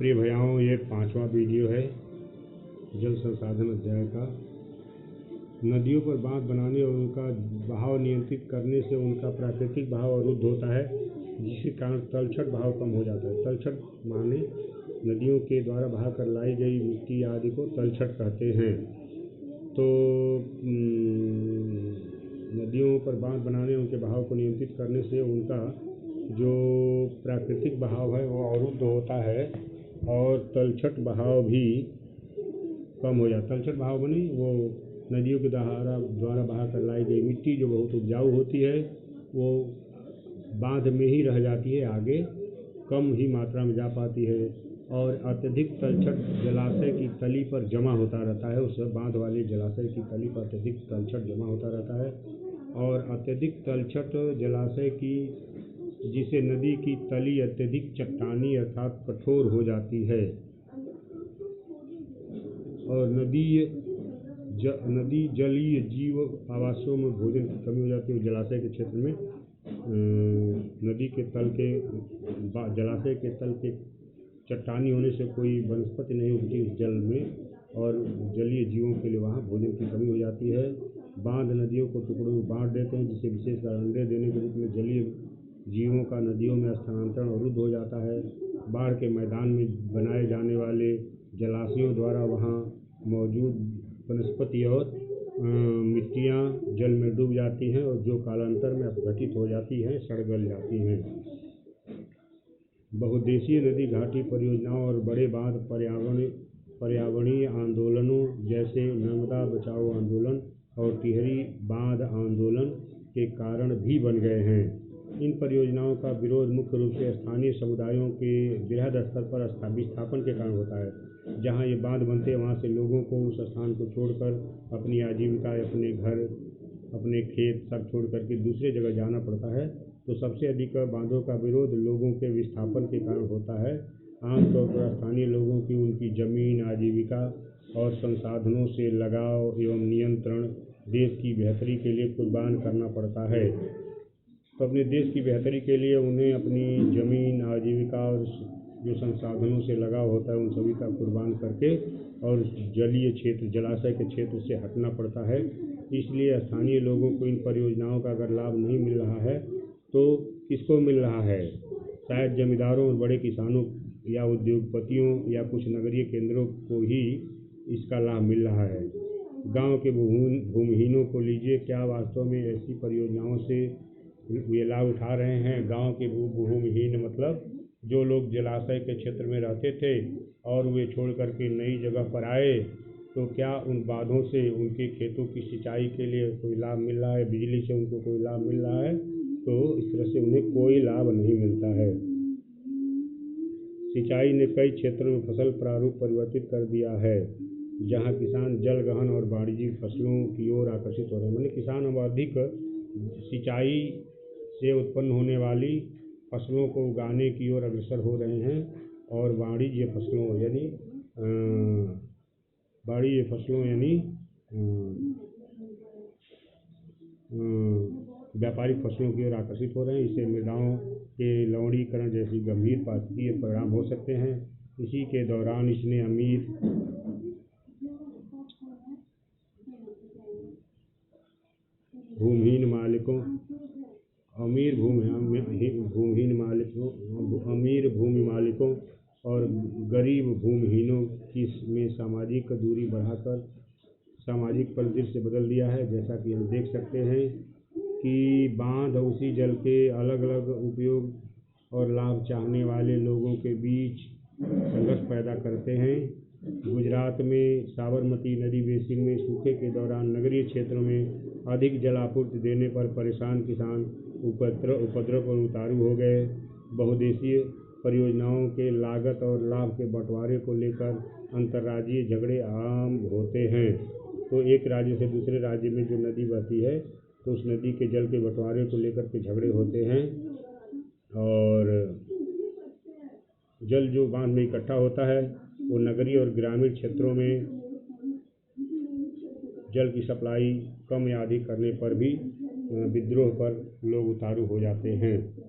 प्रिय भैयाओं, ये 5वां वीडियो है जल संसाधन अध्याय का। नदियों पर बांध बनाने और उनका बहाव नियंत्रित करने से उनका प्राकृतिक बहाव अवरुद्ध होता है, जिसके कारण तलछट बहाव कम हो जाता है। तलछट माने नदियों के द्वारा बहा कर लाई गई मिट्टी आदि को तलछट कहते हैं। तो नदियों पर बांध बनाने उनके बहाव को नियंत्रित करने से उनका जो प्राकृतिक बहाव है वो अवरुद्ध होता है और तलछट बहाव भी कम हो जाता है। तलछट बहाव बने वो नदियों के द्वारा बहा कर लाई गई मिट्टी जो बहुत उपजाऊ होती है वो बांध में ही रह जाती है, आगे कम ही मात्रा में जा पाती है और अत्यधिक तलछट जलाशय की तली पर जमा होता रहता है। उस बांध वाले जलाशय की तली पर अत्यधिक तलछट जमा होता रहता है और अत्यधिक तलछट जलाशय की जिसे नदी की तली अत्यधिक चट्टानी अर्थात कठोर हो जाती है और नदी जलीय जीव आवासों में भोजन की कमी हो जाती है। जलाशय के क्षेत्र में नदी के तल के जलाशय के तल के चट्टानी होने से कोई वनस्पति नहीं उगती उस जल में और जलीय जीवों के लिए वहाँ भोजन की कमी हो जाती है। बांध नदियों को टुकड़ों में बांट देते हैं, जिससे विशेषकर अंडे देने के रूप में जलीय जीवों का नदियों में स्थानांतरण अवरुद्ध हो जाता है। बाढ़ के मैदान में बनाए जाने वाले जलाशयों द्वारा वहाँ मौजूद वनस्पति और मिट्टियाँ जल में डूब जाती हैं और जो कालांतर में अपघटित हो जाती हैं, सड़ गल जाती हैं। बहुउद्देशीय नदी घाटी परियोजनाओं और बड़े बांध पर्यावरणीय आंदोलनों जैसे नर्मदा बचाओ आंदोलन और टिहरी बांध आंदोलन के कारण भी बन गए हैं। इन परियोजनाओं का विरोध मुख्य रूप से स्थानीय समुदायों के बृहद स्तर पर विस्थापन के कारण होता है। जहां ये बांध बनते हैं वहां से लोगों को उस स्थान को छोड़कर अपनी आजीविका, अपने घर, अपने खेत सब छोड़ करके दूसरे जगह जाना पड़ता है। तो सबसे अधिक बांधों का विरोध लोगों के विस्थापन के कारण होता है। आमतौर पर स्थानीय लोगों की उनकी जमीन, आजीविका और संसाधनों से लगाव एवं नियंत्रण देश की बेहतरी के लिए कुर्बान करना पड़ता है। तो अपने देश की बेहतरी के लिए उन्हें अपनी जमीन, आजीविका और जो संसाधनों से लगाव होता है उन सभी का कुर्बान करके और जलीय क्षेत्र, जलाशय के क्षेत्र से हटना पड़ता है। इसलिए स्थानीय लोगों को इन परियोजनाओं का अगर लाभ नहीं मिल रहा है तो किसको मिल रहा है? शायद जमींदारों और बड़े किसानों या उद्योगपतियों या कुछ नगरीय केंद्रों को ही इसका लाभ मिल रहा है। गांव के भूमिहीनों को लीजिए, क्या वास्तव में ऐसी परियोजनाओं से ये लाभ उठा रहे हैं? गांव के भूमिहीन मतलब जो लोग जलाशय के क्षेत्र में रहते थे और वे छोड़ करके नई जगह पर आए, तो क्या उन बांधों से उनके खेतों की सिंचाई के लिए कोई लाभ मिल रहा है? बिजली से उनको कोई लाभ मिल रहा है? तो इस तरह से उन्हें कोई लाभ नहीं मिलता है। सिंचाई ने कई क्षेत्रों में फसल प्रारूप परिवर्तित कर दिया है, जहां किसान जलगहन और वाणिज्यिक फसलों की ओर आकर्षित हो रहे हैं। माने किसान अब अधिक सिंचाई से उत्पन्न होने वाली फसलों को उगाने की ओर अग्रसर हो रहे हैं और वाणिज्य फसलों यानी व्यापारिक फसलों की ओर आकर्षित हो रहे हैं। इससे मृदाओं के लवणीकरण जैसी गंभीर पारिस्थितिक परिणाम हो सकते हैं। इसी के दौरान इसने अमीर भूमिहीन मालिकों और गरीब भूमिहीनों की में सामाजिक दूरी बढ़ाकर सामाजिक परिदृश्य बदल दिया है। जैसा कि हम देख सकते हैं कि बांध उसी जल के अलग अलग उपयोग और लाभ चाहने वाले लोगों के बीच संघर्ष पैदा करते हैं। गुजरात में साबरमती नदी बेसिन में सूखे के दौरान नगरीय क्षेत्रों में अधिक जलापूर्ति देने पर परेशान किसान उपद्रव पर उतारू हो गए। बहुउद्देशीय परियोजनाओं के लागत और लाभ के बंटवारे को लेकर अंतर्राज्यीय झगड़े आम होते हैं। तो एक राज्य से दूसरे राज्य में जो नदी बहती है तो उस नदी के जल के बंटवारे को लेकर के झगड़े होते हैं और जल जो बांध में इकट्ठा होता है वो नगरीय और ग्रामीण क्षेत्रों में जल की सप्लाई कम या अधिक करने पर भी विद्रोह पर लोग उतारू हो जाते हैं।